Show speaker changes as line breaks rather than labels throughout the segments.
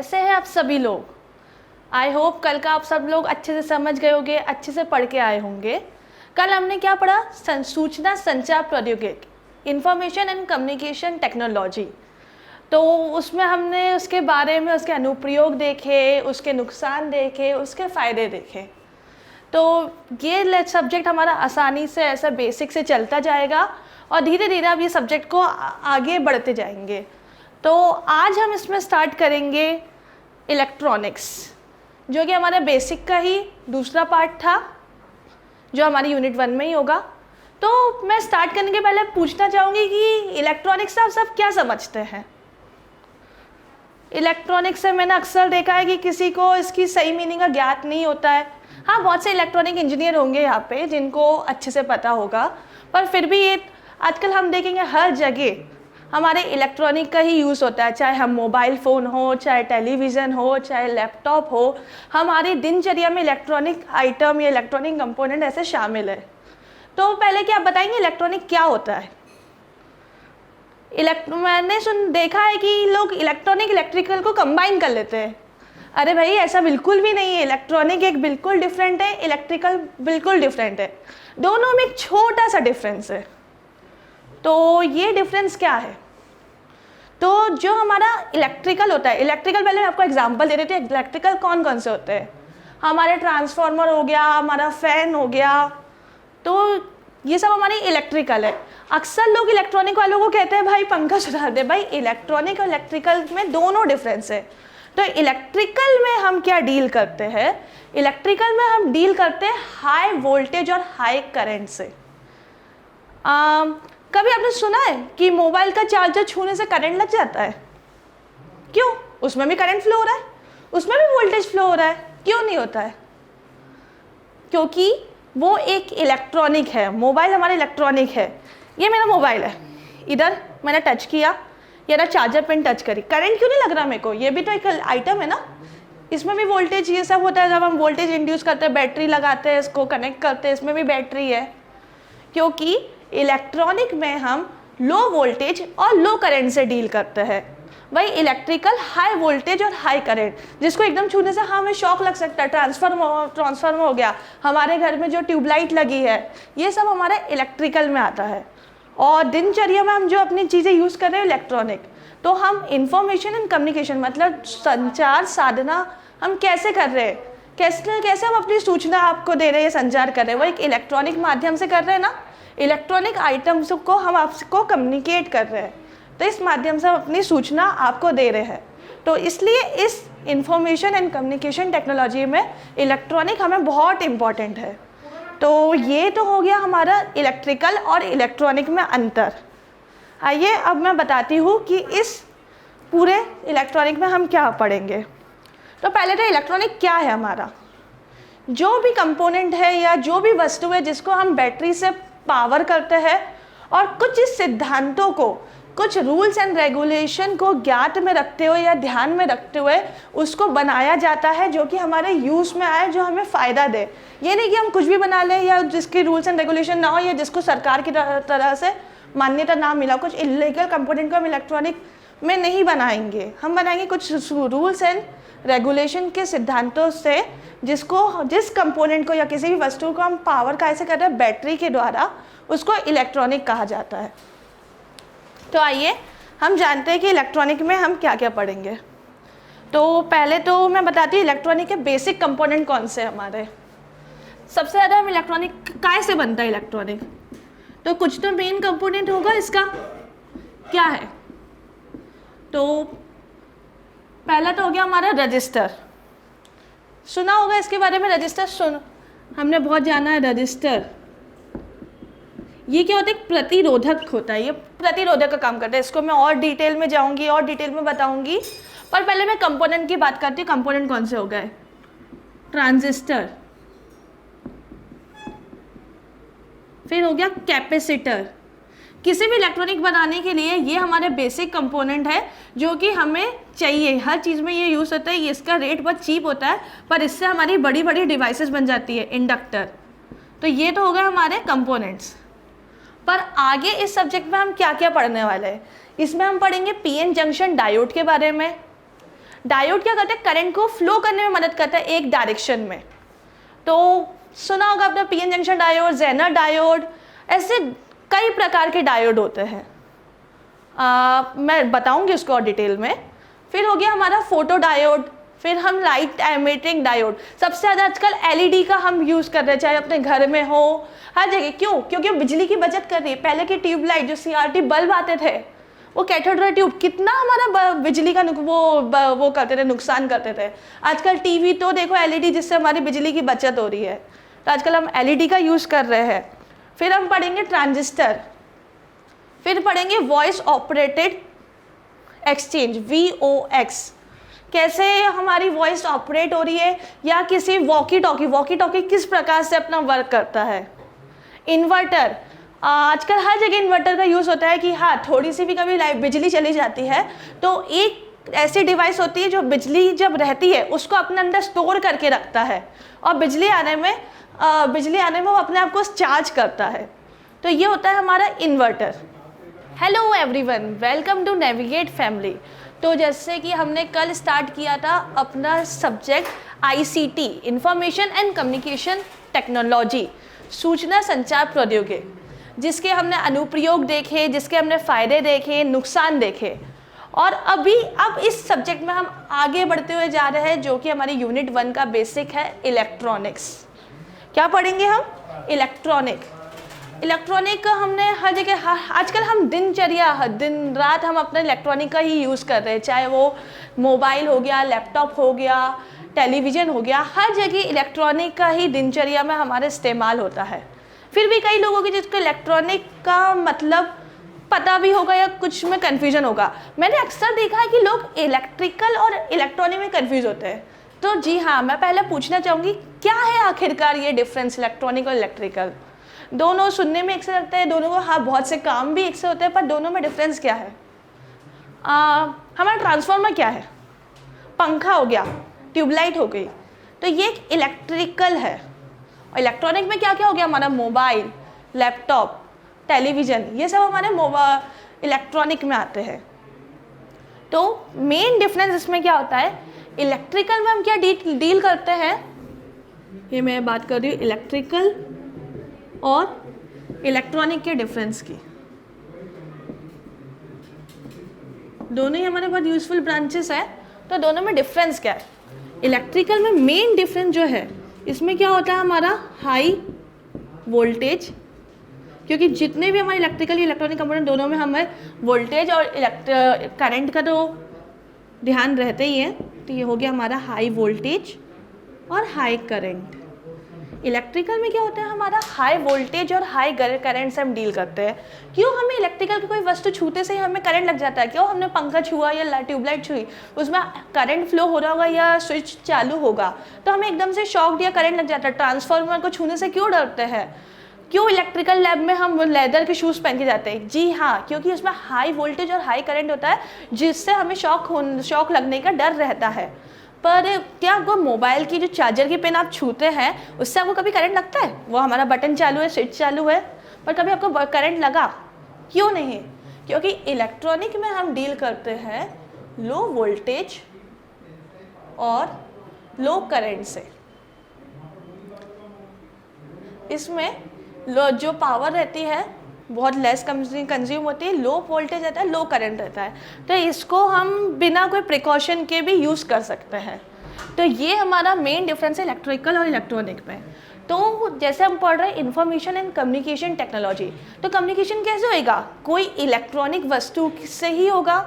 कैसे हैं आप सभी लोग। आई होप कल का आप सब लोग अच्छे से समझ गए होंगे, अच्छे से पढ़ के आए होंगे। कल हमने क्या पढ़ा? सूचना संचार प्रौद्योगिकी, इंफॉर्मेशन एंड कम्युनिकेशन टेक्नोलॉजी। तो उसमें हमने उसके बारे में उसके अनुप्रयोग देखे, उसके नुकसान देखे, उसके फ़ायदे देखे। तो ये सब्जेक्ट हमारा आसानी से ऐसा बेसिक से चलता जाएगा और धीरे धीरे अब ये सब्जेक्ट को आगे बढ़ते जाएंगे। तो आज हम इसमें स्टार्ट करेंगे इलेक्ट्रॉनिक्स, जो कि हमारा बेसिक का ही दूसरा पार्ट था, जो हमारी यूनिट 1 में ही होगा। तो मैं स्टार्ट करने के पहले पूछना चाहूँगी कि इलेक्ट्रॉनिक्स से आप सब क्या समझते हैं। इलेक्ट्रॉनिक्स से मैंने अक्सर देखा है कि किसी को इसकी सही मीनिंग का ज्ञात नहीं होता है। हाँ, बहुत से इलेक्ट्रॉनिक इंजीनियर होंगे यहाँ पे जिनको अच्छे से पता होगा, पर फिर भी ये आजकल हम देखेंगे हर जगह हमारे इलेक्ट्रॉनिक का ही यूज़ होता है। चाहे हम मोबाइल फ़ोन हो, चाहे टेलीविज़न हो, चाहे लैपटॉप हो, हमारी दिनचर्या में इलेक्ट्रॉनिक आइटम या इलेक्ट्रॉनिक कंपोनेंट ऐसे शामिल है। तो पहले क्या आप बताएंगे इलेक्ट्रॉनिक क्या होता है? मैंने देखा है कि लोग इलेक्ट्रिकल को कंबाइन कर लेते हैं। अरे भाई, ऐसा बिल्कुल भी नहीं है। इलेक्ट्रॉनिक एक बिल्कुल डिफरेंट है, इलेक्ट्रिकल बिल्कुल डिफरेंट है। दोनों में एक छोटा सा डिफरेंस है। तो ये डिफरेंस क्या है? तो जो हमारा इलेक्ट्रिकल होता है, इलेक्ट्रिकल पहले मैं आपको एग्जांपल दे देती हूँ। इलेक्ट्रिकल कौन कौन से होते हैं? हमारे ट्रांसफार्मर हो गया, हमारा फैन हो गया, तो ये सब हमारी इलेक्ट्रिकल है। अक्सर लोग इलेक्ट्रॉनिक वालों को कहते हैं भाई पंखा चला दे। भाई, इलेक्ट्रॉनिक और इलेक्ट्रिकल में दोनों डिफरेंस है। तो इलेक्ट्रिकल में हम क्या डील करते हैं? इलेक्ट्रिकल में हम डील करते हैं हाई वोल्टेज और हाई करंट से। कभी आपने सुना है कि मोबाइल का चार्जर छूने से करंट लग जाता है? क्यों? उसमें भी करंट फ्लो हो रहा है, उसमें भी वोल्टेज फ्लो हो रहा है। क्यों नहीं होता है? क्योंकि वो एक इलेक्ट्रॉनिक है। मोबाइल हमारा इलेक्ट्रॉनिक है। ये मेरा मोबाइल है, इधर मैंने टच किया, ये ना चार्जर पिन टच करी, करंट क्यों नहीं लग रहा मेरे को? ये भी तो एक आइटम है ना। इसमें भी वोल्टेज ये सब होता है। जब हम वोल्टेज इंड्यूस करते हैं, बैटरी लगाते हैं, इसको कनेक्ट करते हैं, इसमें भी बैटरी है। क्योंकि इलेक्ट्रॉनिक में हम लो वोल्टेज और लो करंट से डील करते हैं। वही इलेक्ट्रिकल हाई वोल्टेज और हाई करंट, जिसको एकदम छूने से हाँ हमें शॉक लग सकता है। ट्रांसफार्मर हो गया, हमारे घर में जो ट्यूबलाइट लगी है, ये सब हमारे इलेक्ट्रिकल में आता है। और दिनचर्या में हम जो अपनी चीज़ें यूज़ कर रहे हैं इलेक्ट्रॉनिक, तो हम इंफॉर्मेशन एंड कम्युनिकेशन मतलब संचार साधना हम कैसे कर रहे हैं, कैसे हम अपनी सूचना आपको दे रहे हैं, संचार कर रहे हैं, वो एक इलेक्ट्रॉनिक माध्यम से कर रहे हैं ना। इलेक्ट्रॉनिक आइटम्स को हम आपको कम्युनिकेट कर रहे हैं, तो इस माध्यम से हम अपनी सूचना आपको दे रहे हैं। तो इसलिए इस इंफॉर्मेशन एंड कम्युनिकेशन टेक्नोलॉजी में इलेक्ट्रॉनिक हमें बहुत इम्पॉर्टेंट है। तो ये तो हो गया हमारा इलेक्ट्रिकल और इलेक्ट्रॉनिक में अंतर। आइए अब मैं बताती हूँ कि इस पूरे इलेक्ट्रॉनिक में हम क्या पढ़ेंगे। तो पहले तो इलेक्ट्रॉनिक क्या है हमारा? जो भी कंपोनेंट है या जो भी वस्तु है जिसको हम बैटरी से पावर करते हैं और कुछ इस सिद्धांतों को, कुछ रूल्स एंड रेगुलेशन को ज्ञात में रखते हुए या ध्यान में रखते हुए उसको बनाया जाता है, जो कि हमारे यूज़ में आए, जो हमें फ़ायदा दे। ये नहीं कि हम कुछ भी बना लें या जिसके रूल्स एंड रेगुलेशन ना हो या जिसको सरकार की तरह से मान्यता ना मिला। कुछ इलीगल कंपोनेंट को हम इलेक्ट्रॉनिक में नहीं बनाएंगे, हम बनाएंगे कुछ रूल्स एंड रेगुलेशन के सिद्धांतों से, जिस कंपोनेंट को या किसी भी वस्तु को हम पावर कैसे कर रहे हैं बैटरी के द्वारा, उसको इलेक्ट्रॉनिक कहा जाता है। तो आइए हम जानते हैं कि इलेक्ट्रॉनिक में हम क्या क्या पढ़ेंगे। तो पहले तो मैं बताती हूँ इलेक्ट्रॉनिक के बेसिक कंपोनेंट कौन से हमारे। सबसे ज़्यादा हम इलेक्ट्रॉनिक काय से बनता है इलेक्ट्रॉनिक? तो कुछ तो मेन कंपोनेंट होगा इसका। क्या है? तो पहला तो हो गया हमारा रजिस्टर। सुना होगा इसके बारे में, रजिस्टर हमने बहुत जाना है। रजिस्टर ये क्या होता है? प्रतिरोधक होता है। ये प्रतिरोधक का काम करता है। इसको मैं और डिटेल में जाऊंगी और डिटेल में बताऊंगी, पर पहले मैं कंपोनेंट की बात करती हूँ। कंपोनेंट कौन से हो गए? ट्रांजिस्टर, फिर हो गया कैपेसिटर। किसी भी इलेक्ट्रॉनिक बनाने के लिए ये हमारे बेसिक कंपोनेंट है जो कि हमें चाहिए। हर चीज़ में ये यूज़ होता है। इसका रेट बहुत चीप होता है, पर इससे हमारी बड़ी बड़ी डिवाइसेस बन जाती है। इंडक्टर, तो ये तो हो गए हमारे कंपोनेंट्स। पर आगे इस सब्जेक्ट में हम क्या क्या पढ़ने वाले हैं? इसमें हम पढ़ेंगे पीएन जंक्शन डायोड के बारे में। डायोड क्या करता है, करंट को फ्लो करने में मदद करता है एक डायरेक्शन में। तो सुना होगा आपने PN junction diode, Zener diode, ऐसे कई प्रकार के डायोड होते हैं। मैं बताऊंगी उसको और डिटेल में। फिर हो गया हमारा फोटो डायोड, फिर हम लाइट एमिटिंग डायोड। सबसे ज़्यादा आजकल एलईडी का हम यूज़ कर रहे हैं, चाहे अपने घर में हो, हर जगह। क्यों? क्योंकि बिजली की बचत कर रही है। पहले के ट्यूबलाइट जो सीआरटी बल्ब आते थे, वो कैथोड रे ट्यूब कितना हमारा बिजली का वो करते थे, नुकसान करते थे। आजकल टीवी तो देखो एलईडी, जिससे हमारी बिजली की बचत हो रही है। तो आजकल हम एलईडी का यूज़ कर रहे हैं। फिर हम पढ़ेंगे ट्रांजिस्टर, फिर पढ़ेंगे वॉइस ऑपरेटेड एक्सचेंज, VOX, कैसे हमारी वॉइस ऑपरेट हो रही है, या किसी वॉकी टॉकी किस प्रकार से अपना वर्क करता है। इन्वर्टर, आजकल हर जगह इन्वर्टर का यूज़ होता है कि हाँ, थोड़ी सी भी कभी बिजली चली जाती है तो एक ऐसी डिवाइस होती है जो बिजली जब रहती है उसको अपने अंदर स्टोर करके रखता है, और बिजली आने में वो अपने आप को चार्ज करता है। तो ये होता है हमारा inverter. Hello everyone, welcome to navigate family. तो जैसे कि हमने कल स्टार्ट किया था अपना subject ICT, information and communication technology, सूचना संचार प्रौद्योगिकी, जिसके हमने अनुप्रयोग देखे, जिसके हमने फ़ायदे देखे, नुकसान देखे। और अब इस सब्जेक्ट में हम आगे बढ़ते हुए जा रहे हैं, जो कि हमारी यूनिट 1 का बेसिक है, इलेक्ट्रॉनिक्स। क्या पढ़ेंगे हम? इलेक्ट्रॉनिक का हमने हर जगह, आजकल हम दिनचर्या दिन रात हम अपने इलेक्ट्रॉनिक का ही यूज़ कर रहे हैं, चाहे वो मोबाइल हो गया, लैपटॉप हो गया, टेलीविज़न हो गया, हर जगह इलेक्ट्रॉनिक का ही दिनचर्या में हमारे इस्तेमाल होता है। फिर भी कई लोगों की जिसको इलेक्ट्रॉनिक का मतलब पता भी होगा या कुछ में कन्फ्यूजन होगा। मैंने अक्सर देखा है कि लोग इलेक्ट्रिकल और इलेक्ट्रॉनिक में कन्फ्यूज होते हैं। तो जी हाँ, मैं पहले पूछना चाहूँगी, क्या है आखिरकार ये डिफरेंस इलेक्ट्रॉनिक और इलेक्ट्रिकल? दोनों सुनने में एक से लगते हैं, दोनों को हाँ बहुत से काम भी एक से होते हैं, पर दोनों में डिफरेंस क्या है? हमारा ट्रांसफार्मर क्या है? पंखा हो गया, ट्यूबलाइट हो गई, तो ये एक इलेक्ट्रिकल है। और इलेक्ट्रॉनिक में क्या क्या हो गया? हमारा मोबाइल, लैपटॉप, टेलीविज़न, ये सब हमारे इलेक्ट्रॉनिक में आते हैं। तो मेन डिफरेंस इसमें क्या होता है? इलेक्ट्रिकल में हम क्या डील करते हैं, ये मैं बात कर रही हूँ इलेक्ट्रिकल और इलेक्ट्रॉनिक के डिफरेंस की। दोनों ही हमारे बहुत यूजफुल ब्रांचेस हैं, तो दोनों में डिफरेंस क्या है? इलेक्ट्रिकल में मेन डिफरेंस जो है, इसमें क्या होता है हमारा हाई वोल्टेज, क्योंकि जितने भी हमारे इलेक्ट्रिकल इलेक्ट्रॉनिक कंपोनेंट दोनों में हमें वोल्टेज और करंट का तो ध्यान रहते ही है। तो ये हो गया हमारा हाई वोल्टेज और हाई करंट। इलेक्ट्रिकल में क्या होता है? हमारा हाई वोल्टेज और हाई करंट से हम डील करते हैं। क्यों हमें इलेक्ट्रिकल की कोई वस्तु छूते से ही हमें करंट लग जाता है? क्यों? हमने पंखा छुआ या ट्यूबलाइट छुई, उसमें करंट फ्लो हो रहा होगा या स्विच चालू होगा, तो हमें एकदम से शॉक या करंट लग जाता है। ट्रांसफार्मर को छूने से क्यों डरते हैं? क्यों इलेक्ट्रिकल लैब में हम लेदर के शूज़ पहन के जाते हैं? जी हाँ, क्योंकि उसमें हाई वोल्टेज और हाई करंट होता है, जिससे हमें शॉक लगने का डर रहता है। पर क्या आपको मोबाइल की जो चार्जर की पिन आप छूते हैं, उससे आपको कभी करंट लगता है? वो हमारा बटन चालू है, स्विच चालू है, पर कभी आपको करंट लगा? क्यों नहीं? क्योंकि इलेक्ट्रॉनिक में हम डील करते हैं लो वोल्टेज और लो करंट से। इसमें जो पावर रहती है बहुत लेस कंज्यूम होती है, लो वोल्टेज रहता है, लो करंट रहता है, तो इसको हम बिना कोई प्रिकॉशन के भी यूज़ कर सकते हैं। तो ये हमारा मेन डिफरेंस है इलेक्ट्रिकल और इलेक्ट्रॉनिक में। तो जैसे हम पढ़ रहे हैं इंफॉर्मेशन एंड कम्युनिकेशन टेक्नोलॉजी, तो कम्युनिकेशन कैसे होएगा? कोई इलेक्ट्रॉनिक वस्तु से ही होगा,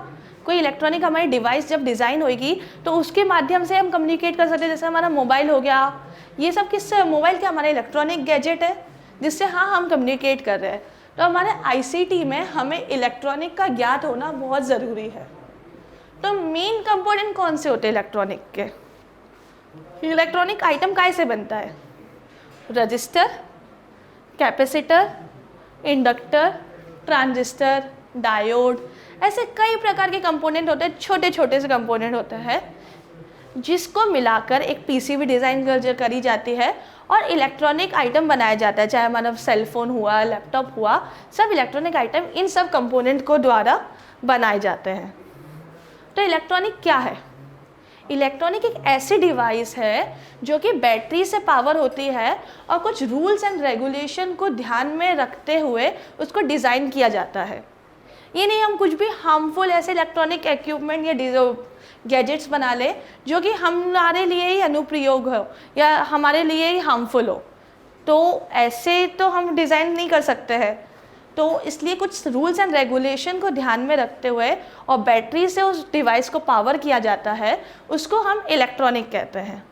कोई इलेक्ट्रॉनिक हमारी डिवाइस जब डिज़ाइन होएगी तो उसके माध्यम से हम कम्युनिकेट कर सकते हैं। जैसे हमारा मोबाइल हो गया, ये सब किससे? मोबाइल क्या हमारा इलेक्ट्रॉनिक गैजेट है जिससे हाँ हम कम्युनिकेट कर रहे हैं। तो हमारे ICT में हमें इलेक्ट्रॉनिक का ज्ञात होना बहुत ज़रूरी है। तो मेन कंपोनेंट कौन से होते हैं इलेक्ट्रॉनिक के? इलेक्ट्रॉनिक आइटम कैसे बनता है? Register, capacitor, inductor, transistor, diode, ऐसे कई प्रकार के कंपोनेंट होते हैं, छोटे छोटे से कंपोनेंट होते हैं, जिसको मिलाकर एक PCB डिज़ाइन करी जाती है और इलेक्ट्रॉनिक आइटम बनाया जाता है। चाहे हमारा सेलफोन हुआ, लैपटॉप हुआ, सब इलेक्ट्रॉनिक आइटम इन सब कंपोनेंट को द्वारा बनाए जाते हैं। तो इलेक्ट्रॉनिक क्या है? इलेक्ट्रॉनिक एक ऐसी डिवाइस है जो कि बैटरी से पावर होती है और कुछ रूल्स एंड रेगुलेशन को ध्यान में रखते हुए उसको डिज़ाइन किया जाता है। ये नहीं हम कुछ भी हार्मफुल ऐसे इलेक्ट्रॉनिक इक्विपमेंट या गैजेट्स बना ले जो कि हमारे लिए ही अनुप्रयोग हो या हमारे लिए ही हार्मफुल हो, तो ऐसे तो हम डिज़ाइन नहीं कर सकते हैं। तो इसलिए कुछ रूल्स एंड रेगुलेशन को ध्यान में रखते हुए और बैटरी से उस डिवाइस को पावर किया जाता है, उसको हम इलेक्ट्रॉनिक कहते हैं।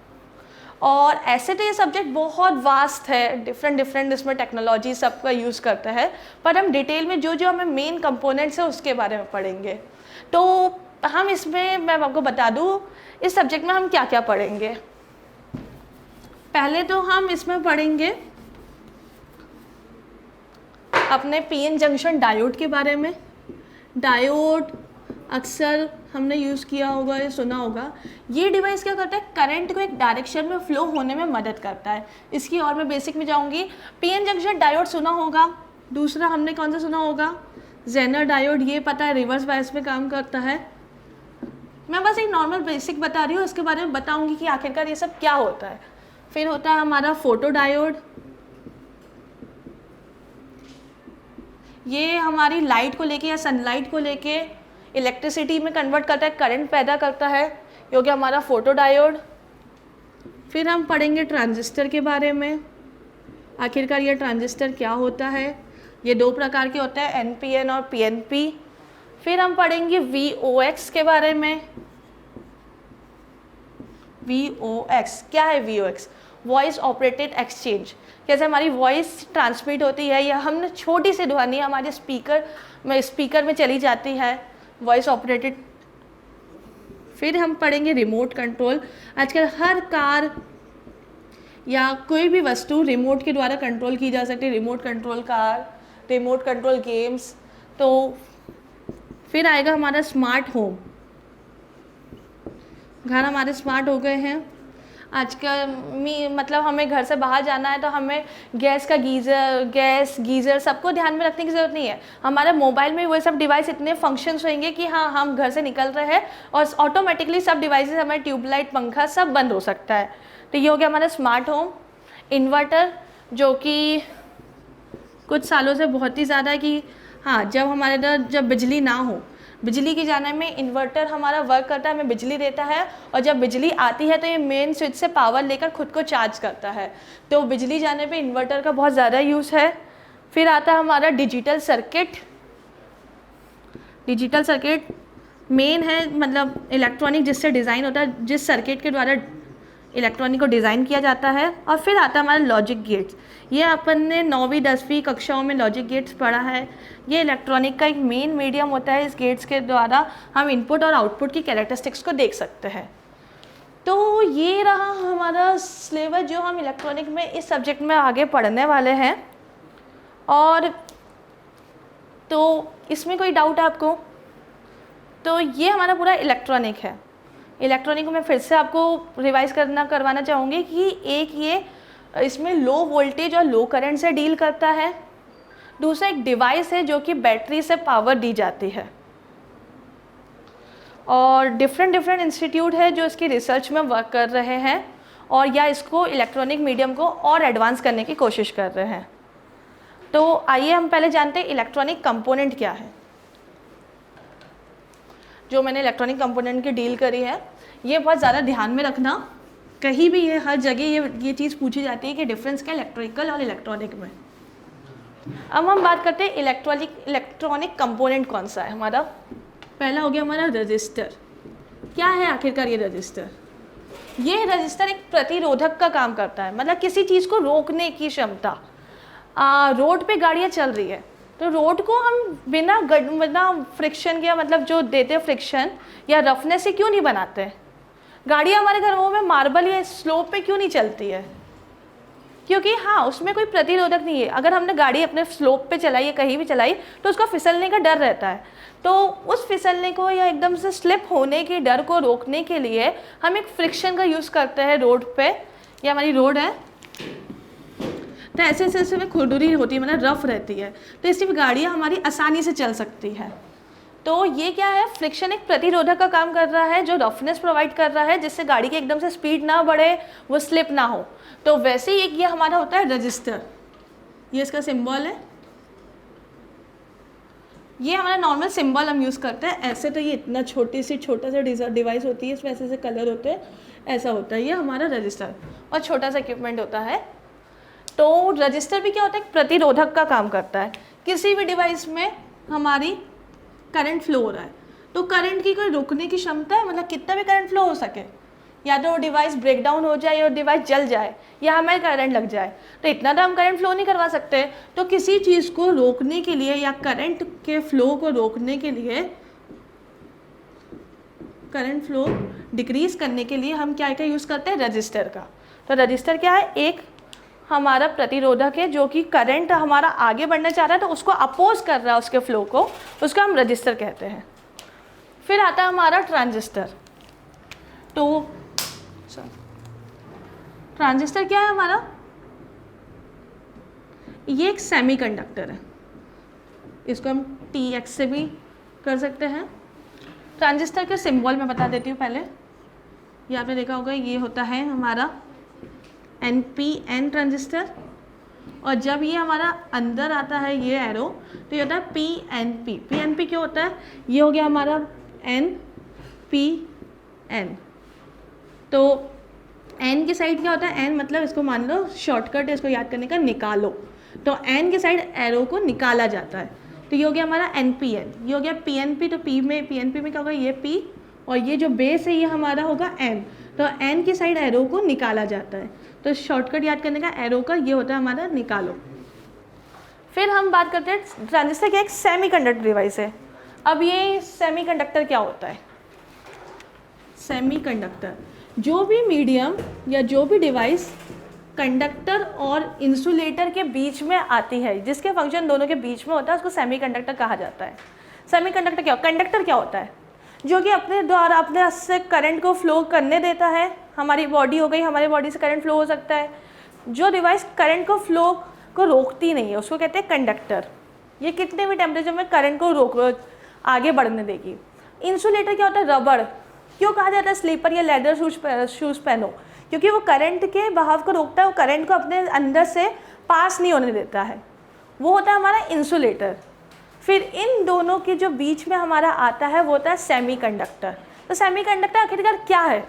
और ऐसे तो ये सब्जेक्ट बहुत वास्ट है, डिफरेंट इसमें टेक्नोलॉजी सबका यूज़ करते हैं, पर हम डिटेल में जो हमें मेन कंपोनेंट्स है उसके बारे में पढ़ेंगे। तो हम इसमें मैं आपको बता दूँ इस सब्जेक्ट में हम क्या क्या पढ़ेंगे। पहले तो हम इसमें पढ़ेंगे अपने पीएन जंक्शन डायोड के बारे में। डायोड अक्सर हमने यूज़ किया होगा या सुना होगा। ये डिवाइस क्या करता है, करंट को एक डायरेक्शन में फ्लो होने में मदद करता है। इसकी और मैं बेसिक में जाऊंगी। पीएन जंक्शन डायोड सुना होगा। दूसरा हमने कौन सा सुना होगा, जेनर डायोड, ये पता है रिवर्स बायस में काम करता है। मैं बस एक नॉर्मल बेसिक बता रही हूँ, उसके बारे में बताऊँगी कि आखिरकार ये सब क्या होता है। फिर होता है हमारा फोटो डायोड, ये हमारी लाइट को लेके या सनलाइट को लेके इलेक्ट्रिसिटी में कन्वर्ट करता है, करंट पैदा करता है, ये हो गया हमारा फोटो डायोड। फिर हम पढ़ेंगे ट्रांजिस्टर के बारे में, आखिरकार ये ट्रांजिस्टर क्या होता है। ये दो प्रकार के होते हैं, एनपीएन और पीएनपी। फिर हम पढ़ेंगे वीओएक्स के बारे में। वीओएक्स क्या है, वीओएक्स वॉइस ऑपरेटेड एक्सचेंज। कैसे हमारी वॉइस ट्रांसमिट होती है या हमने छोटी सी ध्वनि हमारे स्पीकर में चली जाती है, वॉइस ऑपरेटेड। फिर हम पढ़ेंगे रिमोट कंट्रोल। आजकल हर कार या कोई भी वस्तु रिमोट के द्वारा कंट्रोल की जा सकती है, remote control car, remote control games. तो फिर आएगा हमारा स्मार्ट होम। घर हमारे स्मार्ट हो गए हैं आजकल। मतलब हमें घर से बाहर जाना है तो हमें गैस गीज़र सबको ध्यान में रखने की ज़रूरत नहीं है। हमारे मोबाइल में वो सब डिवाइस इतने फंक्शंस होंगे कि हाँ हम घर से निकल रहे हैं और ऑटोमेटिकली सब डिवाइसेस, हमारे ट्यूबलाइट, पंखा सब बंद हो सकता है। तो ये हो गया हमारा स्मार्ट होम। इन्वर्टर जो कि कुछ सालों से बहुत ही ज़्यादा कि हाँ जब हमारे इधर जब बिजली ना हो, बिजली के जाने में इन्वर्टर हमारा वर्क करता है, हमें बिजली देता है। और जब बिजली आती है तो ये मेन स्विच से पावर लेकर खुद को चार्ज करता है। तो बिजली जाने पे इन्वर्टर का बहुत ज़्यादा यूज़ है। फिर आता है हमारा digital circuit. Digital circuit main है, मतलब इलेक्ट्रॉनिक जिससे डिज़ाइन होता है, जिस सर्किट के द्वारा इलेक्ट्रॉनिक को डिज़ाइन किया जाता है। और फिर आता है हमारा लॉजिक गेट्स। ये अपन ने 9वीं 10वीं कक्षाओं में लॉजिक गेट्स पढ़ा है। ये इलेक्ट्रॉनिक का एक मेन मीडियम होता है। इस गेट्स के द्वारा हम इनपुट और आउटपुट की कैरेक्टरिस्टिक्स को देख सकते हैं। तो ये रहा हमारा सिलेबस जो हम इलेक्ट्रॉनिक में इस सब्जेक्ट में आगे पढ़ने वाले हैं। और तो इसमें कोई डाउट है आपको? तो ये हमारा पूरा इलेक्ट्रॉनिक है। इलेक्ट्रॉनिक को मैं फिर से आपको रिवाइज करवाना चाहूँगी कि एक ये इसमें लो वोल्टेज और लो करंट से डील करता है। दूसरा एक डिवाइस है जो कि बैटरी से पावर दी जाती है। और डिफरेंट इंस्टीट्यूट है जो इसकी रिसर्च में वर्क कर रहे हैं और या इसको इलेक्ट्रॉनिक मीडियम को और एडवांस करने की कोशिश कर रहे हैं। तो आइए हम पहले जानते हैं इलेक्ट्रॉनिक कंपोनेंट क्या है। जो मैंने इलेक्ट्रॉनिक कंपोनेंट की डील करी है, ये बहुत ज़्यादा ध्यान में रखना। कहीं भी ये हर जगह ये चीज़ पूछी जाती है कि डिफरेंस क्या इलेक्ट्रिकल और इलेक्ट्रॉनिक में। अब हम बात करते हैं इलेक्ट्रॉनिक कंपोनेंट कौन सा है हमारा। पहला हो गया हमारा रजिस्टर। क्या है आखिरकार ये रजिस्टर? ये रजिस्टर एक प्रतिरोधक का काम करता है, मतलब किसी चीज़ को रोकने की क्षमता। रोड पे गाड़ियाँ चल रही है तो रोड को हम बिना फ्रिक्शन के, मतलब जो देते फ्रिक्शन या रफनेस से क्यों नहीं बनाते? गाड़ियाँ हमारे घरों में मार्बल या स्लोप पे क्यों नहीं चलती है? क्योंकि हाँ उसमें कोई प्रतिरोधक नहीं है। अगर हमने गाड़ी अपने स्लोप पे चलाई या कहीं भी चलाई तो उसका फिसलने का डर रहता है। तो उस फिसलने को या एकदम से स्लिप होने के डर को रोकने के लिए हम एक फ्रिक्शन का यूज़ करते हैं रोड पे। ये हमारी रोड है तो ऐसे में खुरदुरी होती है, मतलब रफ रहती है, तो इससे भी गाड़ियाँ हमारी आसानी से चल सकती है। तो ये क्या है, फ्रिक्शन एक प्रतिरोधक का काम कर रहा है जो रफनेस प्रोवाइड कर रहा है जिससे गाड़ी की एकदम से स्पीड ना बढ़े, वो स्लिप ना हो। तो वैसे ही एक ये हमारा होता है रजिस्टर, ये इसका सिंबल है, ये हमारा नॉर्मल सिंबल हम यूज़ करते हैं। ऐसे तो ये इतना छोटा सा डिवाइस होती है, इसमें ऐसे ऐसे कलर होते हैं, ऐसा होता है, ये हमारा रजिस्टर और छोटा सा इक्विपमेंट होता है। तो रजिस्टर भी क्या होता है, एक प्रतिरोधक का काम करता है। किसी भी डिवाइस में हमारी करंट फ्लो हो रहा है तो करंट की कोई रोकने की क्षमता है, मतलब कितना भी करंट फ्लो हो सके, या तो डिवाइस ब्रेक डाउन हो जाए और डिवाइस जल जाए या हमें करंट लग जाए, तो इतना तो हम करंट फ्लो नहीं करवा सकते। तो किसी चीज़ को रोकने के लिए या करंट के फ्लो को रोकने के लिए, करंट फ्लो डिक्रीज करने के लिए हम क्या क्या यूज़ करते हैं, रजिस्टर का। तो रजिस्टर क्या है, एक हमारा प्रतिरोधक है जो कि करंट हमारा आगे बढ़ना चाह रहा है तो उसको अपोज कर रहा है उसके फ्लो को, उसको हम रजिस्टर कहते हैं। फिर आता है हमारा ट्रांजिस्टर। तो ट्रांजिस्टर क्या है हमारा, ये एक सेमीकंडक्टर है, इसको हम TX से भी कर सकते हैं। ट्रांजिस्टर के सिंबल मैं बता देती हूँ पहले, ये आपने देखा होगा, ये होता है हमारा NPN ट्रांजिस्टर, और जब ये हमारा अंदर आता है ये एरो तो ये होता है PNP। PNP क्यों होता है, ये हो गया हमारा NPN। तो N की साइड क्या होता है, N मतलब इसको मान लो शॉर्टकट है इसको याद करने का, निकालो, तो N की साइड एरो को निकाला जाता है, तो ये हो गया हमारा NPN। ये हो गया PNP, तो PNP में क्या होगा, ये P, और ये जो बेस है ये हमारा होगा N, तो N की साइड एरो को निकाला जाता है, तो शॉर्टकट याद करने का एरो का ये होता है हमारा निकालो। फिर हम बात करते हैं ट्रांजिस्टर क्या एक सेमीकंडक्टर डिवाइस है। अब ये सेमीकंडक्टर क्या होता है, सेमीकंडक्टर जो भी मीडियम या जो भी डिवाइस कंडक्टर और इंसुलेटर के बीच में आती है, जिसके फंक्शन दोनों के बीच में होता है, उसको सेमीकंडक्टर कहा जाता है। सेमीकंडक्टर क्या, कंडक्टर क्या होता है, जो कि अपने द्वारा अपने से करंट को फ्लो करने देता है। हमारी बॉडी हो गई, हमारी बॉडी से करंट फ्लो हो सकता है। जो डिवाइस करंट को फ्लो को रोकती नहीं है उसको कहते हैं कंडक्टर, ये कितने भी टेम्परेचर में करंट को रोक आगे बढ़ने देगी। इंसुलेटर क्या होता है, रबड़, क्यों कहा जाता है स्लीपर या लेदर शूज़ पहनो, क्योंकि वो करंट के बहाव को रोकता है, वो करंट को अपने अंदर से पास नहीं होने देता है, वो होता है हमारा इंसुलेटर। फिर इन दोनों के जो बीच में हमारा आता है वो होता है सेमीकंडक्टर। तो सेमीकंडक्टर आखिरकार क्या है,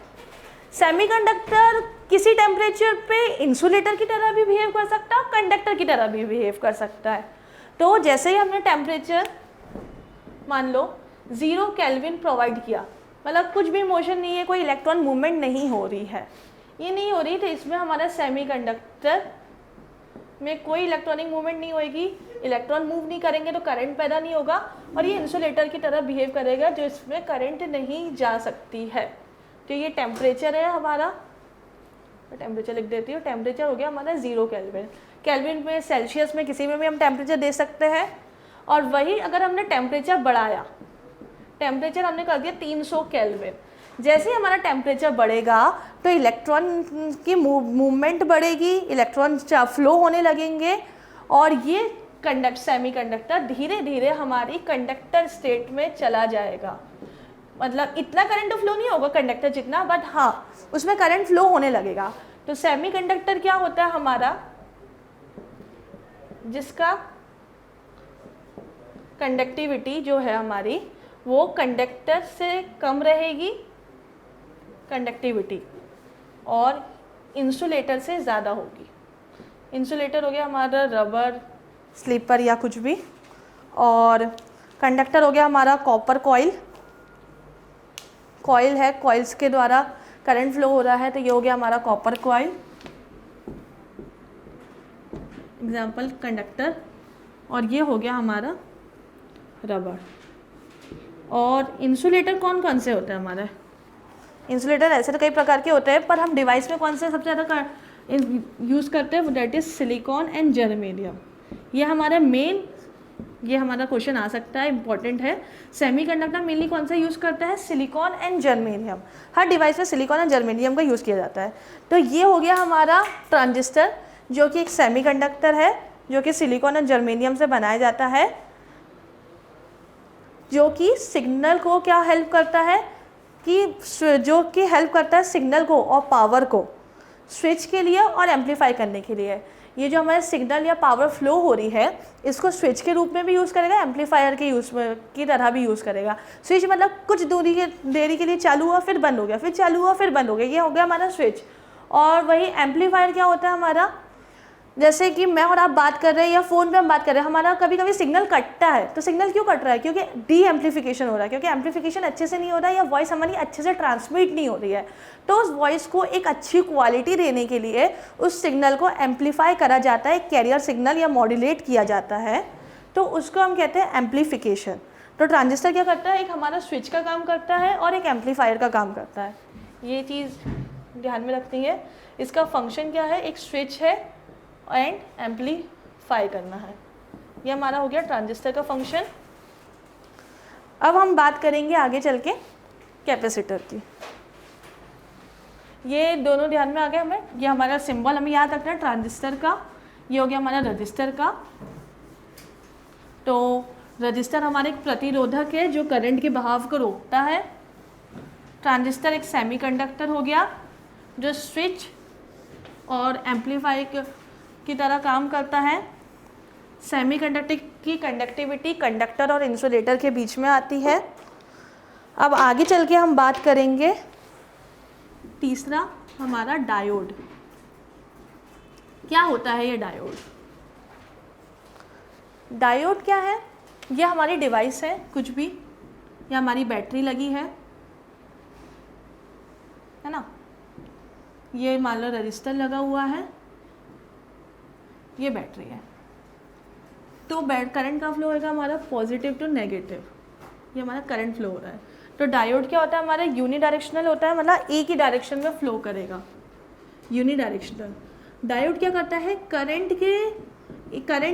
सेमीकंडक्टर किसी टेम्परेचर पे इंसुलेटर की तरह भी बिहेव कर सकता है और कंडक्टर की तरह भी बिहेव कर सकता है। तो जैसे ही हमने टेम्परेचर मान लो 0 केल्विन प्रोवाइड किया, मतलब कुछ भी मोशन नहीं है, कोई इलेक्ट्रॉन मूवमेंट नहीं हो रही है, ये नहीं हो रही, तो इसमें हमारा सेमीकंडक्टर में कोई इलेक्ट्रॉनिक मूवमेंट नहीं होगी, इलेक्ट्रॉन मूव नहीं करेंगे तो करंट पैदा नहीं होगा, और ये इंसुलेटर की तरह बिहेव करेगा जो इसमें करंट नहीं जा सकती है। तो ये टेम्परेचर है हमारा, टेम्परेचर लिख देती हूँ, टेम्परेचर हो गया हमारा 0 केल्विन। केल्विन में, सेल्सियस में, किसी में भी हम टेम्परेचर दे सकते हैं। और वही अगर हमने टेम्परेचर बढ़ाया, टेम्परेचर हमने कर दिया 300 केल्विन, जैसे ही हमारा टेम्परेचर बढ़ेगा तो इलेक्ट्रॉन की मूवमेंट बढ़ेगी, इलेक्ट्रॉन फ्लो होने लगेंगे, और ये सेमीकंडक्टर धीरे धीरे हमारी कंडक्टर स्टेट में चला जाएगा। मतलब इतना करंट तो फ्लो नहीं होगा कंडक्टर जितना, बट हाँ उसमें करंट फ्लो होने लगेगा। तो सेमीकंडक्टर क्या होता है हमारा, जिसका कंडक्टिविटी जो है हमारी वो कंडक्टर से कम रहेगी कंडक्टिविटी, और इंसुलेटर से ज़्यादा होगी। इंसुलेटर हो गया हमारा रबर, स्लीपर या कुछ भी, और कंडक्टर हो गया हमारा कॉपर कॉइल, कॉइल है, कॉइल्स के द्वारा करंट फ्लो हो रहा है, तो ये हो गया हमारा कॉपर कॉइल, एग्जाम्पल कंडक्टर, और ये हो गया हमारा रबर। और इंसुलेटर कौन कौन से होते हैं हमारे, इंसुलेटर ऐसे तो कई प्रकार के होते हैं, पर हम डिवाइस में कौन से सबसे ज़्यादा यूज़ करते हैं, that is silicon and germanium. ये हमारा मेन, ये हमारा क्वेश्चन आ सकता है, इंपॉर्टेंट है। सेमीकंडक्टर मेनली कौन सा यूज़ करता है, silicon and germanium. Her device में सिलिकॉन एंड जर्मेनियम का यूज़ किया जाता है। तो ये हो गया हमारा ट्रांजिस्टर, जो कि एक सेमीकंडक्टर है, जो कि सिलिकॉन एंड जर्मेनियम से बनाया जाता है। जो कि सिग्नल को क्या हेल्प करता है कि जो कि हेल्प करता है सिग्नल को और पावर को स्विच के लिए और एम्पलीफाई करने के लिए। ये जो हमारे सिग्नल या पावर फ्लो हो रही है इसको स्विच के रूप में भी यूज़ करेगा, एम्पलीफायर के यूज़ की तरह भी यूज़ करेगा। स्विच मतलब कुछ देरी के लिए चालू हुआ फिर बंद हो गया, फिर चालू हुआ फिर बंद हो गया, ये हो गया हमारा स्विच। और वही एम्पलीफायर क्या होता है हमारा, जैसे कि मैं और आप बात कर रहे हैं या फ़ोन पे हम बात कर रहे हैं, हमारा कभी कभी सिग्नल कटता है। तो सिग्नल क्यों कट रहा है? क्योंकि डी एम्पलीफिकेशन हो रहा है, क्योंकि एम्पलीफिकेशन अच्छे से नहीं हो रहा है या वॉइस हमारी अच्छे से ट्रांसमिट नहीं हो रही है। तो उस वॉइस को एक अच्छी क्वालिटी देने के लिए उस सिग्नल को एम्पलीफाई करा जाता है, कैरियर सिग्नल या मॉड्यूलेट किया जाता है, तो उसको हम कहते हैं एम्पलीफिकेशन। तो ट्रांजिस्टर क्या करता है, एक हमारा स्विच का काम करता है और एक एम्पलीफायर का काम करता है। ये चीज़ ध्यान में रखनी है। इसका फंक्शन क्या है, एक स्विच है एंड एम्पलीफाई करना है। ये हमारा हो गया ट्रांजिस्टर का फंक्शन। अब हम बात करेंगे आगे चल के कैपेसिटर की। ये दोनों ध्यान में आ गए हमें। ये हमारा सिंबल हमें याद रखना है ट्रांजिस्टर का। ये हो गया हमारा रजिस्टर का। तो रजिस्टर हमारे एक प्रतिरोधक है जो करंट के बहाव को रोकता है। ट्रांजिस्टर एक सेमीकंडक्टर हो गया जो स्विच और एम्पलीफाई की तरह काम करता है। सेमीकंडक्टर की कंडक्टिविटी कंडक्टर और इंसुलेटर के बीच में आती है। अब आगे चल के हम बात करेंगे तीसरा हमारा डायोड। क्या होता है ये डायोड? डायोड क्या है? ये हमारी डिवाइस है, कुछ भी, या हमारी बैटरी लगी है ना। ये मान लो रजिस्टर लगा हुआ है, ये बैटरी है। तो करंट का फ्लो होगा हमारा पॉजिटिव टू नेगेटिव, ये हमारा करंट फ्लो हो रहा है। तो डायोड क्या होता है हमारा, यूनिडायरेक्शनल होता है, मतलब एक ही डायरेक्शन में फ्लो करेगा, यूनिडायरेक्शनल। डायोड क्या करता है, करंट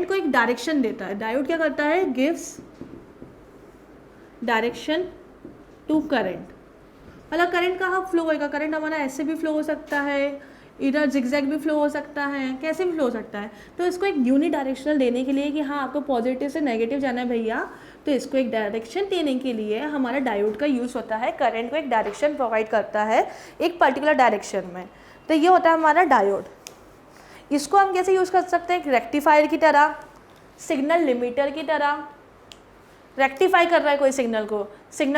को एक डायरेक्शन देता है। डायोड क्या करता है, गिव्स डायरेक्शन टू करंट। मतलब करंट कहाँ फ्लो होएगा, करंट हमारा ऐसे भी फ्लो हो सकता है, इधर जिगजैग भी फ्लो हो सकता है, कैसे भी फ्लो हो सकता है। तो इसको एक यूनिडायरेक्शनल देने के लिए कि हाँ आपको पॉजिटिव से नेगेटिव जाना है भैया, तो इसको एक डायरेक्शन देने के लिए हमारा डायोड का यूज़ होता है। करंट को एक डायरेक्शन प्रोवाइड करता है एक पर्टिकुलर डायरेक्शन में। तो ये होता है हमारा डायोड। इसको हम कैसे यूज़ कर सकते हैं, रेक्टिफायर की तरह, सिग्नल लिमिटर की तरह। रेक्टिफाई कर रहा है कोई सिग्नल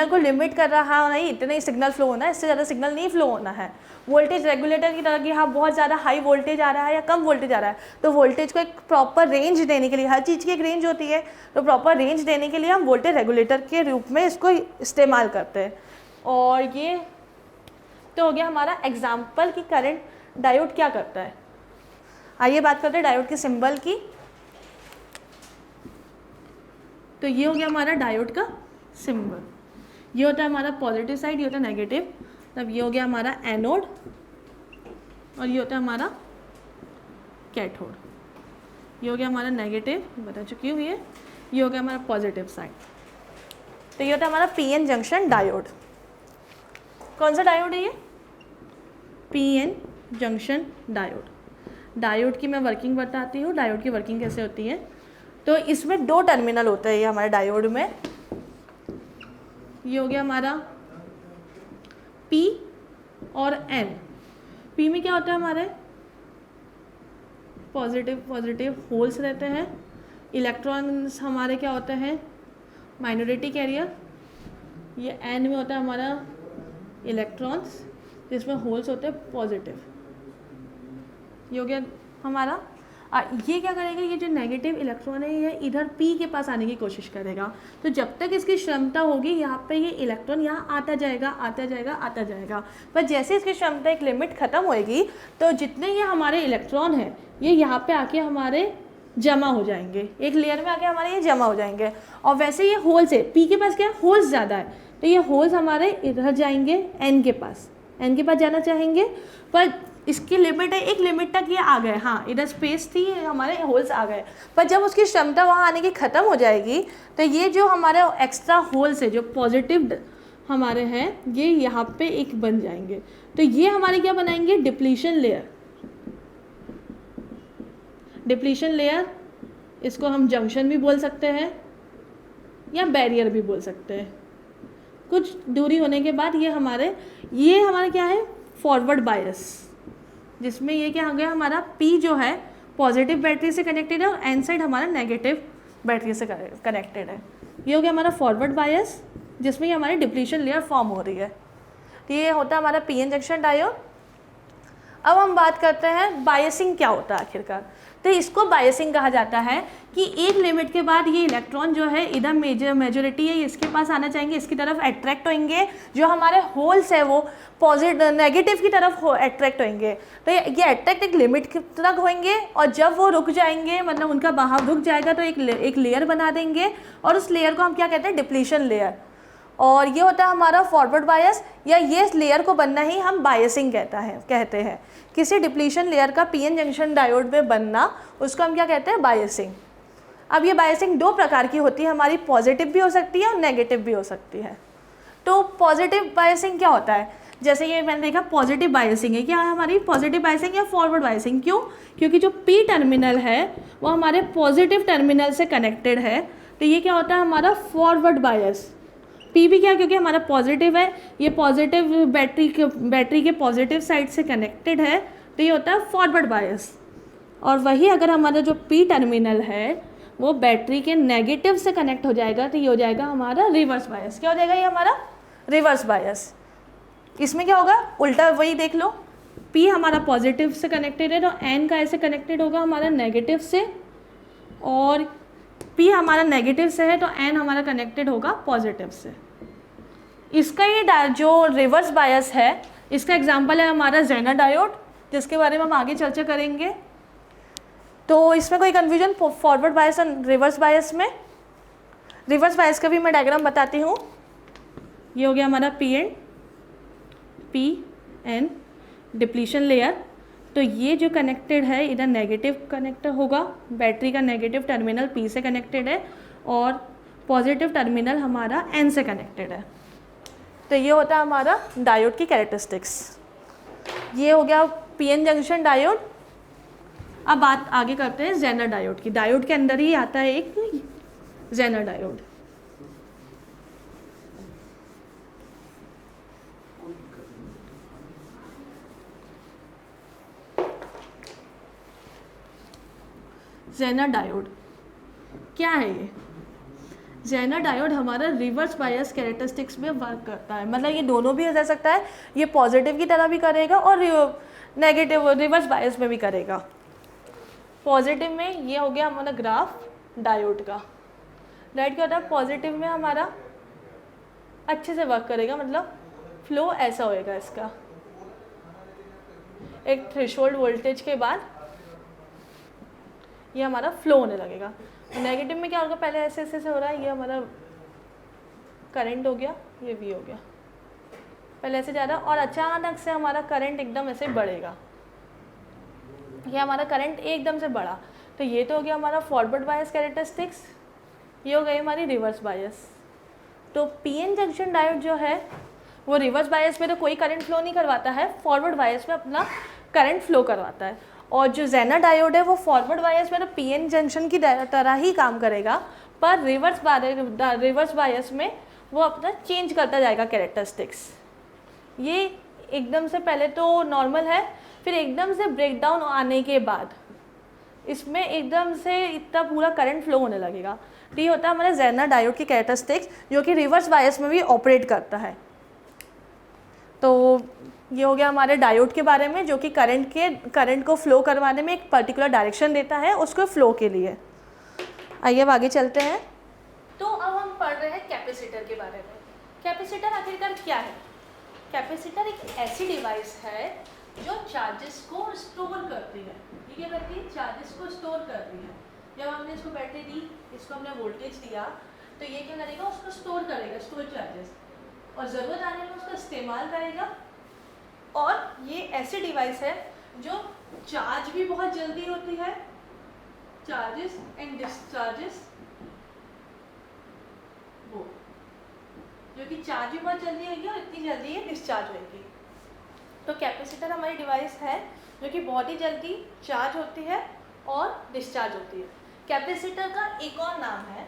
को लिमिट कर रहा है, नहीं इतना ही सिग्नल फ्लो होना है, इससे ज़्यादा सिग्नल नहीं फ्लो होना है। वोल्टेज रेगुलेटर की तरह कि हाँ बहुत ज़्यादा हाई वोल्टेज आ रहा है या कम वोल्टेज आ रहा है, तो वोल्टेज को एक प्रॉपर रेंज देने के लिए, हर चीज़ की एक रेंज होती है, तो प्रॉपर रेंज देने के लिए हम वोल्टेज रेगुलेटर के रूप में इसको इस्तेमाल करते हैं। और ये तो हो गया हमारा एग्जाम्पल कि करंट डायोड क्या करता है। आइए बात करते हैं डायोड के सिंबल की। तो ये हो गया हमारा डायोड का सिंबल। ये होता है हमारा पॉजिटिव साइड, ये होता है नेगेटिव। तब ये हो गया हमारा एनोड और ये होता है हमारा कैथोड। ये हो गया हमारा नेगेटिव, बता चुकी हूँ ये हो गया हमारा पॉजिटिव साइड। तो ये होता है हमारा पीएन जंक्शन डायोड। कौन सा डायोड है ये? PN junction diode. डायोड की मैं वर्किंग बताती हूँ, डायोड की वर्किंग कैसे होती है। तो इसमें दो टर्मिनल होते हैं ये हमारे डायोड में। ये हो गया हमारा P और N। P में क्या होता है हमारे पॉजिटिव होल्स रहते हैं। इलेक्ट्रॉन्स हमारे क्या होते हैं, माइनॉरिटी कैरियर। ये N में होता है हमारा इलेक्ट्रॉन्स जिसमें होल्स होते हैं पॉजिटिव। ये हो गया हमारा। ये क्या करेगा, ये जो नेगेटिव इलेक्ट्रॉन है ये इधर P के पास आने की कोशिश करेगा। तो जब तक इसकी क्षमता होगी यहाँ पे ये इलेक्ट्रॉन यहाँ आता जाएगा। पर जैसे इसकी क्षमता एक लिमिट ख़त्म होएगी तो जितने ये हमारे इलेक्ट्रॉन हैं ये यहाँ पे आके हमारे जमा हो जाएंगे, एक लेयर में आके हमारे ये जमा हो जाएंगे। और वैसे ये होल्स है, P के पास क्या है, होल्स ज़्यादा है, तो ये होल्स हमारे इधर जाएंगे N के पास जाना चाहेंगे। पर इसकी लिमिट है, एक लिमिट तक ये आ गए, हाँ इधर स्पेस थी, हमारे होल्स आ गए। पर जब उसकी क्षमता वहाँ आने की ख़त्म हो जाएगी तो ये जो हमारे एक्स्ट्रा होल्स है जो पॉजिटिव हमारे हैं ये यहाँ पे एक बन जाएंगे। तो ये हमारे क्या बनाएंगे, डिप्लीशन लेयर। इसको हम जंक्शन भी बोल सकते हैं। या बैरियर भी बोल सकते हैं। कुछ दूरी होने के बाद ये हमारा क्या है, फॉरवर्ड बायस, जिसमें ये क्या हो गया, हमारा P जो है पॉजिटिव बैटरी से कनेक्टेड है और N साइड हमारा नेगेटिव बैटरी से कनेक्टेड है। ये हो गया हमारा फॉरवर्ड बायस, जिसमें ये हमारी डिप्लीशन लेयर फॉर्म हो रही है। तो ये होता है हमारा पीएन जंक्शन डायोड। अब हम बात करते हैं बायसिंग क्या होता है आखिरकार। तो इसको बायसिंग कहा जाता है कि एक लिमिट के बाद ये इलेक्ट्रॉन जो है इधर मेजॉरिटी है इसके पास आना चाहेंगे, इसकी तरफ अट्रैक्ट होंगे, जो हमारे होल्स है वो पॉजिटिव नेगेटिव की तरफ अट्रैक्ट होंगे। तो ये अट्रैक्ट एक लिमिट तक होंगे और जब वो रुक जाएंगे, मतलब उनका बहाव रुक जाएगा, तो एक लेयर बना देंगे और उस लेयर को हम क्या कहते हैं, डिप्लीशन लेयर। और ये होता है हमारा फॉरवर्ड बायस, या ये लेयर को बनना ही हम बायसिंग कहते हैं। किसी डिप्लीशन लेयर का पीएन जंक्शन डायोड में बनना, उसको हम क्या कहते हैं, बायसिंग। अब ये बायसिंग दो प्रकार की होती है हमारी, पॉजिटिव भी हो सकती है और नेगेटिव भी हो सकती है। तो पॉजिटिव बायसिंग क्या होता है, जैसे ये मैंने देखा पॉजिटिव बायसिंग है, क्या है हमारी पॉजिटिव बायसिंग या फॉरवर्ड बायसिंग। क्यों? क्योंकि जो पी टर्मिनल है वो हमारे पॉजिटिव टर्मिनल से कनेक्टेड है, तो ये क्या होता है हमारा फॉरवर्ड बायस। पी भी क्या, क्योंकि हमारा पॉजिटिव है, ये पॉजिटिव बैटरी के पॉजिटिव साइड से कनेक्टेड है, तो ये होता है फॉरवर्ड बायस। और वही अगर हमारा जो पी टर्मिनल है वो बैटरी के नेगेटिव से कनेक्ट हो जाएगा, तो ये हो जाएगा हमारा रिवर्स बायस। क्या हो जाएगा ये हमारा रिवर्स बायस। इसमें क्या होगा, उल्टा वही देख लो, पी हमारा पॉजिटिव से कनेक्टेड है तो एन का ऐसे कनेक्टेड होगा हमारा नेगेटिव से, और पी हमारा नेगेटिव से है तो एन हमारा कनेक्टेड होगा पॉजिटिव से। इसका ये जो रिवर्स बायस है, इसका एग्जांपल है हमारा जेनर डायोड, जिसके बारे में हम आगे चर्चा करेंगे। तो इसमें कोई कन्फ्यूजन फॉरवर्ड बायस और रिवर्स बायस में? रिवर्स बायस का भी मैं डायग्राम बताती हूँ। ये हो गया हमारा पी एन डिप्लीशन लेयर। तो ये जो कनेक्टेड है इधर नेगेटिव कनेक्ट होगा, बैटरी का नेगेटिव टर्मिनल पी से कनेक्टेड है और पॉजिटिव टर्मिनल हमारा एन से कनेक्टेड है। तो ये होता है हमारा डायोड की कैरेक्टरिस्टिक्स। ये हो गया पीएन जंक्शन डायोड। अब बात आगे करते हैं जेनर डायोड की। डायोड के अंदर ही आता है एक जेनर डायोड। जेनर डायोड क्या है ये? जेनर डायोड हमारा रिवर्स बायस कैरेक्टरिस्टिक्स में वर्क करता है, मतलब ये दोनों भी हो सकता है, ये पॉजिटिव की तरह भी करेगा और नेगेटिव रिवर्स बायस में भी करेगा। पॉजिटिव में ये हो गया हमारा ग्राफ डायोड का। डायोड क्या होता है, पॉजिटिव में हमारा अच्छे से वर्क करेगा, मतलब फ्लो ऐसा होएगा इसका, एक थ्रेशोल्ड वोल्टेज के बाद ये हमारा फ्लो होने लगेगा। नेगेटिव में क्या होगा, पहले ऐसे ऐसे से हो रहा है, ये हमारा करंट हो गया, ये वी हो गया, पहले ऐसे जा रहा है और अचानक से हमारा करंट एकदम ऐसे बढ़ेगा, ये हमारा करंट एकदम से बढ़ा। तो ये तो हो गया हमारा फॉरवर्ड बायस कैरेक्टरिस्टिक्स, ये हो गई हमारी रिवर्स बायस। तो पीएन जंक्शन डायोड जो है वो रिवर्स बायस में तो कोई करंट फ्लो नहीं करवाता है, फॉरवर्ड बायस में अपना करंट फ्लो करवाता है। और जो जेनर डायोड है वो फॉरवर्ड बायस में तो पीएन जंक्शन की तरह ही काम करेगा, पर रिवर्स बायस में वो अपना चेंज करता जाएगा कैरेक्टरिस्टिक्स। ये एकदम से पहले तो नॉर्मल है, फिर एकदम से ब्रेकडाउन आने के बाद इसमें एकदम से इतना पूरा करंट फ्लो होने लगेगा। तो ये होता है हमारे जेनर डायोड की कैरेक्टरिस्टिक्स, जो कि रिवर्स बायस में भी ऑपरेट करता है। तो ये हो गया हमारे डायोड के बारे में, जो कि करंट को फ्लो करवाने में एक पर्टिकुलर डायरेक्शन देता है उसको फ्लो के लिए। आइए अब आगे चलते हैं। तो अब हम पढ़ रहे हैं कैपेसिटर के बारे में। कैपेसिटर आखिरकार क्या है? कैपेसिटर एक ऐसी डिवाइस है जो चार्जेस को स्टोर करती है। ये क्या करती है? चार्जेस को स्टोर करती है। जब हमने इसको बैटरी दी, इसको हमने वोल्टेज दिया, तो ये क्या करेगा, उसको स्टोर करेगा, स्टोर चार्जेस, और ज़रूरत आने में उसका इस्तेमाल करेगा। और ये ऐसी डिवाइस है जो चार्ज भी बहुत जल्दी होती है, चार्जेस एंड डिस्चार्जेस, वो जो कि चार्ज भी बहुत जल्दी होगी और इतनी जल्दी ये डिस्चार्ज होगी। तो कैपेसिटर हमारी डिवाइस है जो कि बहुत ही जल्दी चार्ज होती है और डिस्चार्ज होती है। कैपेसिटर का एक और नाम है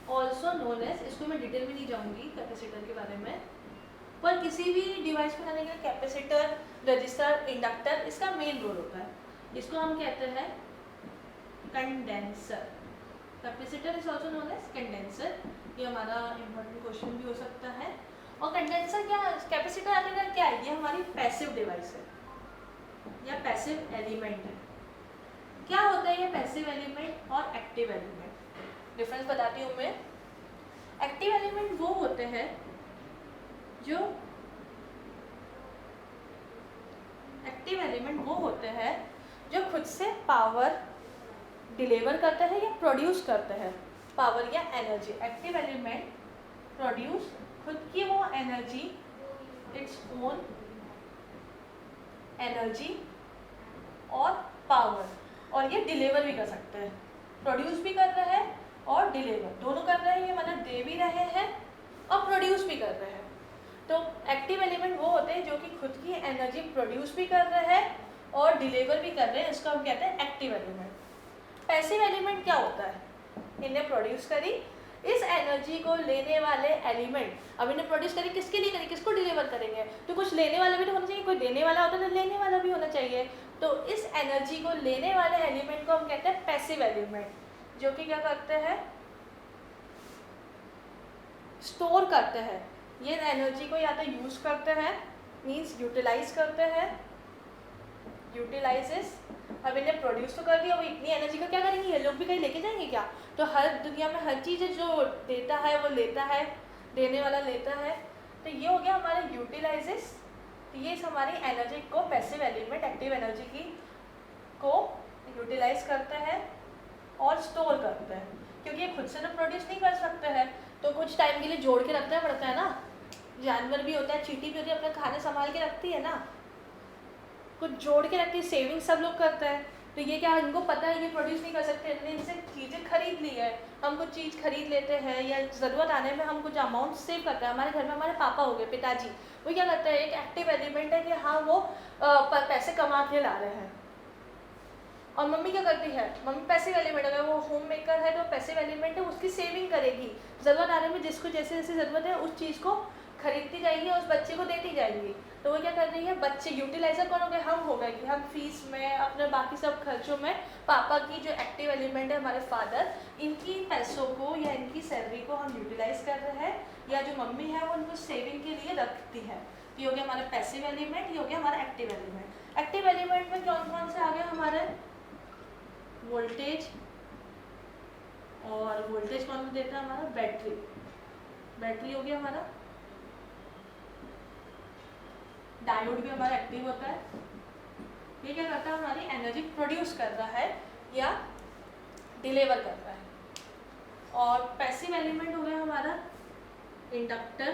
ऑल्सो नोन एज, इसको मैं डिटेल में नहीं जाऊंगी कैपेसिटर के बारे में, पर किसी भी डिवाइस को बनाने के लिए कैपेसिटर, रजिस्टर, इंडक्टर, इसका मेन रोल होता है। इसको हम कहते हैं condenser. Capacitor is also known as condenser. ये हमारा इम्पोर्टेंट क्वेश्चन भी हो सकता है। और कंडेंसर क्या, कैपेसिटर आने का क्या है, ये हमारी पैसिव डिवाइस है या पैसिव एलिमेंट है। क्या होता है ये पैसिव एलिमेंट और एक्टिव एलिमेंट, डिफरेंस बताती हूँ मैं। एक्टिव एलिमेंट वो होते हैं जो खुद से पावर डिलीवर करते हैं या प्रोड्यूस करते हैं, पावर या एनर्जी। एक्टिव एलिमेंट प्रोड्यूस खुद की वो एनर्जी, इट्स ओन एनर्जी और पावर, और ये डिलीवर भी कर सकते हैं। प्रोड्यूस भी कर रहे हैं और डिलीवर दोनों कर रहे हैं, ये मतलब दे भी रहे हैं और प्रोड्यूस भी कर रहे हैं। तो एक्टिव एलिमेंट वो होते हैं जो कि खुद की एनर्जी प्रोड्यूस भी कर रहे हैं और डिलीवर भी कर रहे हैं, इसको हम कहते हैं एक्टिव एलिमेंट। पैसिव एलिमेंट क्या होता है, इन्हें प्रोड्यूस करी, इस एनर्जी को लेने वाले एलिमेंट, अब इन्हें प्रोड्यूस करी किसके लिए करी, किसको डिलीवर करेंगे, तो कुछ लेने वाला भी तो होना चाहिए, कोई देने वाला होता है तो लेने वाला भी होना चाहिए। तो इस एनर्जी को लेने वाले एलिमेंट को हम कहते हैं पैसिव एलिमेंट, जो कि क्या करते हैं, स्टोर करते हैं। ये एनर्जी को या तो यूज करते हैं, मीन्स यूटिलाइज करते हैं, यूटिलाइजेस। अब इन्हें प्रोड्यूस तो कर दिया, वो इतनी एनर्जी को क्या करेंगे, ये लोग भी कहीं लेके जाएंगे क्या, तो हर दुनिया में हर चीज़ जो देता है वो लेता है, देने वाला लेता है। तो ये हो गया हमारे यूटिलाइजेस। तो ये हमारी एनर्जी को पैसिव एलिमेंट एक्टिव एनर्जी की को यूटिलाइज करते हैं और स्टोर करते हैं, क्योंकि ये खुद से तो प्रोड्यूस नहीं कर सकते हैं, तो कुछ टाइम के लिए जोड़ के रखना पड़ता है ना। जानवर भी होता है, चींटी भी होती है, अपना खाना संभाल के रखती है ना, कुछ जोड़ के रखती है, सेविंग सब लोग करते हैं। तो ये क्या, इनको पता है ये प्रोड्यूस नहीं कर सकते, इन्होंने इनसे चीज़ें खरीद ली है। हम कुछ चीज़ खरीद लेते हैं या ज़रूरत आने में हम कुछ अमाउंट सेव करते हैं। हमारे घर में हमारे पापा हो गए, पिताजी, वो क्या करते हैं, एक एक्टिव एलिमेंट है कि हाँ वो पैसे कमा के ला रहे हैं। और मम्मी क्या करती है, मम्मी पैसिव एलिमेंट, अगर वो होम मेकर है तो पैसिव एलिमेंट है, उसकी सेविंग करेगी, ज़रूरत आने में जिसको जैसे जैसे ज़रूरत है उस चीज़ को खरीदती जाएगी और उस बच्चे को देती जाएगी। तो वो क्या कर रही है, बच्चे यूटिलाइजर कौन हो गए, हम हो गए कि हम फीस में, अपने बाकी सब खर्चों में पापा की जो एक्टिव एलिमेंट है हमारे फादर, इनकी पैसों को या इनकी सैलरी को हम यूटिलाइज कर रहे हैं, या जो मम्मी है वो उनको सेविंग के लिए रखती है। तो ये हो गया हमारा पैसिव एलिमेंट, ये हो गया हमारा एक्टिव एलिमेंट। एक्टिव एलिमेंट में कौन कौन से आ गए हमारे, वोल्टेज, और वोल्टेज कौन देता है हमारा, बैटरी, बैटरी हो गया हमारा। डायोड भी हमारा एक्टिव होता है, ये क्या करता है, हमारी एनर्जी प्रोड्यूस कर रहा है या डिलीवर कर रहा है। और पैसिव एलिमेंट हो गया हमारा इंडक्टर,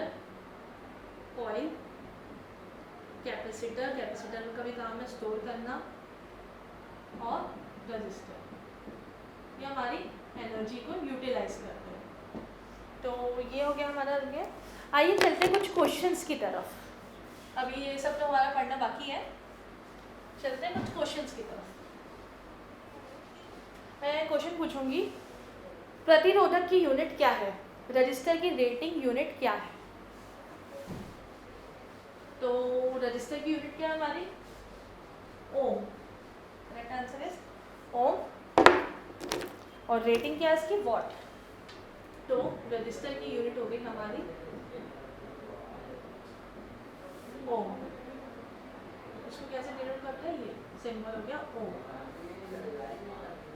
कॉइल, कैपेसिटर, कैपेसिटर का भी काम है स्टोर करना, और रजिस्टर, ये हमारी एनर्जी को यूटिलाइज करते हैं। तो ये हो गया हमारा हो गया। आइए चलते कुछ क्वेश्चंस की तरफ, अभी ये सब तो हमारा पढ़ना बाकी है, चलते हैं कुछ क्वेश्चंस की तरफ। मैं क्वेश्चन पूछूंगी, प्रतिरोधक की यूनिट क्या है, रजिस्टर की रेटिंग यूनिट क्या है। तो रजिस्टर की यूनिट क्या है हमारी, ओम, करेक्ट आंसर इज ओम, और रेटिंग क्या है इसकी, वॉट। तो रजिस्टर की यूनिट हो गई हमारी ओम। इसको कैसे डिनोट करते हैं, ये सिंबल हो गया ओम।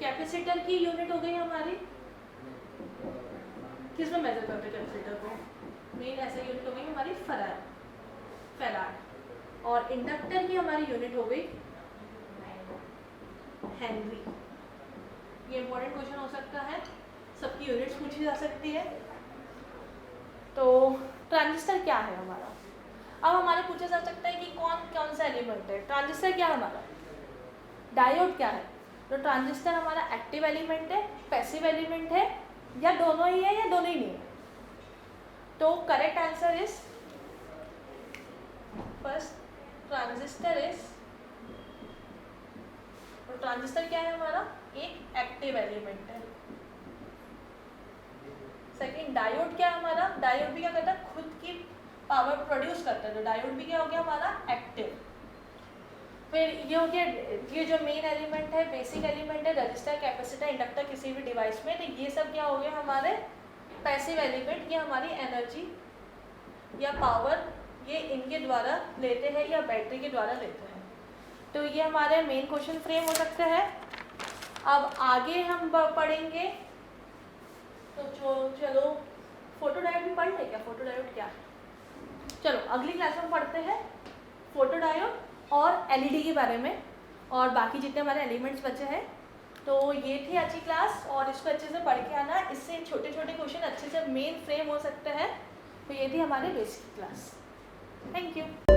कैपेसिटर की यूनिट हो गई हमारी, किस में मेजर करते हैं कैपेसिटर को, मेन ऐसे यूनिट हो गई हमारी फैराड, फैराड। और इंडक्टर की हमारी यूनिट हो गई हेनरी। ये इंपॉर्टेंट क्वेश्चन हो सकता है, सबकी यूनिट्स पूछी जा सकती है। तो ट्रांजिस्टर क्या है हमारा, अब हमारे पूछा जा सकता है कि कौन कौन सा एलिमेंट है। ट्रांजिस्टर क्या है हमारा, डायोड क्या है। तो ट्रांजिस्टर हमारा एक्टिव एलिमेंट है, पैसिव एलिमेंट है, या दोनों ही है या दोनों ही नहीं है। तो correct answer is first, transistor is, तो ट्रांजिस्टर क्या है हमारा, एक एक्टिव एलिमेंट है। सेकंड डायोड क्या है हमारा, डायोड भी क्या करता है, खुद की पावर प्रोड्यूस करता है, तो डायोड भी क्या हो गया हमारा, एक्टिव। फिर ये हो गया, ये जो मेन एलिमेंट है, बेसिक एलिमेंट है, रजिस्टर, कैपेसिटर, इंडक्टर किसी भी डिवाइस में, तो ये सब क्या हो गया हमारे पैसिव एलिमेंट, ये हमारी एनर्जी या पावर ये इनके द्वारा लेते हैं या बैटरी के द्वारा लेते हैं। तो ये हमारे मेन क्वेश्चन फ्रेम हो सकते हैं। अब आगे हम पढ़ेंगे, तो चलो फोटोडायोड भी पढ़ ले क्या, फोटोडायोड क्या है, चलो अगली क्लास में पढ़ते हैं फोटोडायोड और एलईडी के बारे में, और बाकी जितने हमारे एलिमेंट्स बचे हैं। तो ये थी आज की क्लास, और इसको अच्छे से पढ़ के आना, इससे छोटे छोटे क्वेश्चन अच्छे से मेन फ्रेम हो सकते हैं। तो ये थी हमारी बेसिक क्लास। Thank you.